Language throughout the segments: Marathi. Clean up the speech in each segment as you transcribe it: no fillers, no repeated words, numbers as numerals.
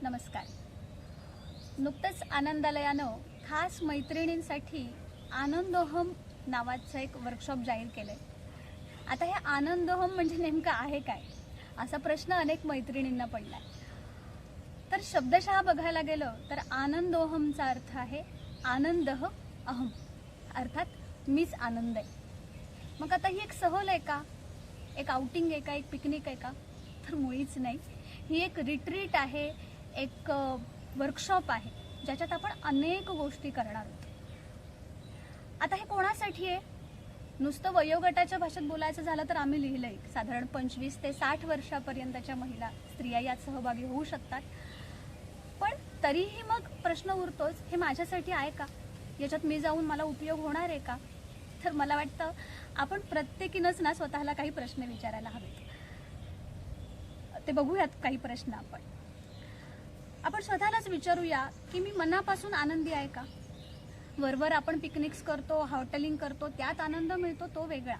नमस्कार. नुकतंच आनंदालयानं खास मैत्रिणींसाठी आनंदोहम नावाचं एक वर्कशॉप जाहीर केलंय. आता हे आनंदोहम म्हणजे नेमकं आहे काय, असा प्रश्न अनेक मैत्रिणींना पडलाय. तर शब्दशः बघायला गेलं तर आनंदोहमचा अर्थ आहे आनंदः अहम, अर्थात मीच आनंद आहे. मग आता ही एक सहल आहे का, एक आउटिंग आहे का, एक पिकनिक आहे का? तर मुळीच नाही. ही एक रिट्रीट आहे, एक वर्कशॉप आहे ज्याच्यात आपण अनेक गोष्टी करणार आहोत. आता हे कोणासाठी आहे? नुसतं वयोगटाच्या भाषेत बोलायचं झालं तर आम्ही लिहिलंय साधारण 25 ते 60 वर्षापर्यंतच्या महिला स्त्रिया यात सहभागी होऊ शकतात. पण तरीही मग प्रश्न उरतोच, हे माझ्यासाठी आहे का? याच्यात मी जाऊन मला उपयोग होणार आहे का? तर मला वाटतं आपण प्रत्येकीनंच ना स्वतःला काही प्रश्न विचारायला हवेत. ते बघूयात काही प्रश्न आपण स्वतःलाच विचारूया की मी मनापासून आनंदी आहे का? वरवर आपण पिकनिक्स करतो, हॉटेलिंग करतो, त्यात आनंद मिळतो तो वेगळा,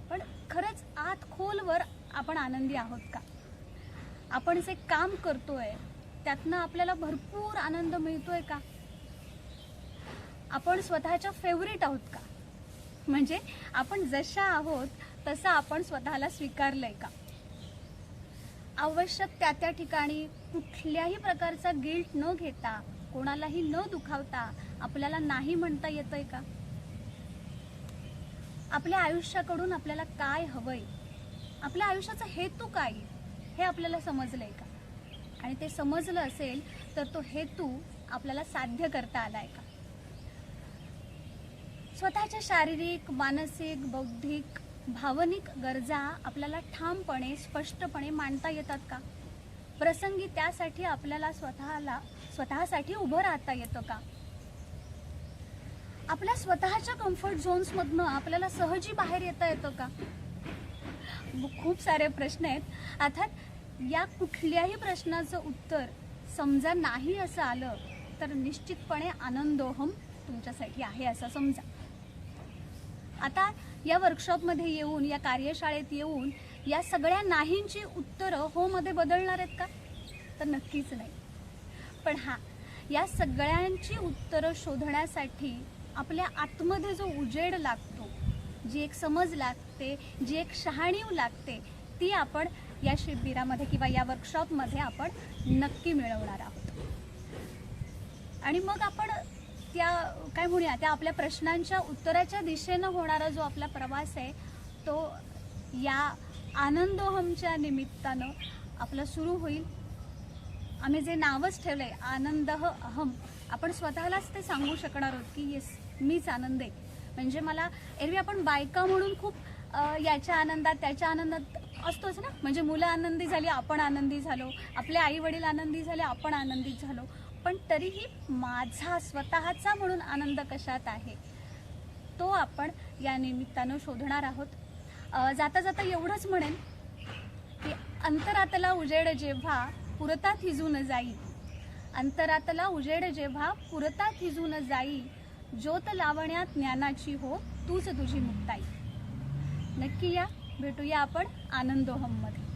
पण खरंच आत खोलवर आपण आनंदी आहोत का? आपण जे काम करतोय त्यातनं आपल्याला भरपूर आनंद मिळतोय का? आपण स्वतःच्या फेवरेट आहोत का? म्हणजे आपण जशा आहोत तसं आपण स्वतःला स्वीकारलंय का? आवश्यक त्या ठिकाणी कुठल्याही प्रकारचा गिल्ट न घेता, कोणालाही न दुखावता आपल्याला नाही म्हणता येतंय का? आपल्या आयुष्याकडून आपल्याला काय हवंय, आपल्या आयुष्याचा हेतू काय हे आपल्याला समजलंय का? आणि ते समजलं असेल तर तो हेतू आपल्याला साध्य करता आलाय का? स्वतःच्या शारीरिक, मानसिक, बौद्धिक, भावनिक गरजा आपल्याला ठामपणे, स्पष्टपणे मांडता येतात का? प्रसंगी त्यासाठी आपल्याला स्वतःसाठी उभं राहता येतं का? आपल्या स्वतःच्या कम्फर्ट झोन्स मधनं आपल्याला सहजी बाहेर येता येतं का? खूप सारे प्रश्न आहेत. अर्थात या कुठल्याही प्रश्नाचं उत्तर समजा नाही असं आलं तर निश्चितपणे आनंदोहम तुमच्यासाठी आहे असं समजा. आता या वर्कशॉपमध्ये येऊन, या कार्यशाळेत येऊन या सगळ्या नाहींची उत्तरं हो मध्ये बदलणार आहेत का? तर नक्कीच नाही. पण या सगळ्यांची उत्तरं शोधण्यासाठी आपल्या आतमध्ये जो उजेड लागतो, जी एक समज लागते, जी एक शहाणीव लागते, ती आपण या शिबिरामध्ये किंवा या वर्कशॉपमध्ये आपण नक्की मिळवणार आहोत. आणि मग आपण त्या आपल्या प्रश्नांच्या उत्तराच्या दिशेनं होणारा जो आपला प्रवास आहे तो या आनंदोहमच्या निमित्तानं आपला सुरू होईल. आम्ही जे नावच ठेवलंय आनंदः अहम, आपण स्वतःलाच ते सांगू शकणार आहोत की येस, मीच आनंद आहे. म्हणजे मला एरवी आपण बायका म्हणून खूप याच्या आनंदात त्याच्या आनंदात असतोच ना. म्हणजे मुलं आनंदी झाली, आपण आनंदी झालो, आपले आई वडील आनंदी झाले, आपण आनंदित झालो. पण तरीही माझा स्वतःचा म्हणून आनंद कशात आहे तो आपण या निमित्तानं शोधणार आहोत. जाता जाता एवढंच म्हणेन की अंतरातला उजेड जेव्हा पुरता थिजून जाई, अंतरातला उजेड जेव्हा पुरता थिजून जाई, ज्योत लावण्यात ज्ञानाची हो तूच तुझी मुक्ताई. नक्की या, भेटूया आपण आनंदोहम मध्ये.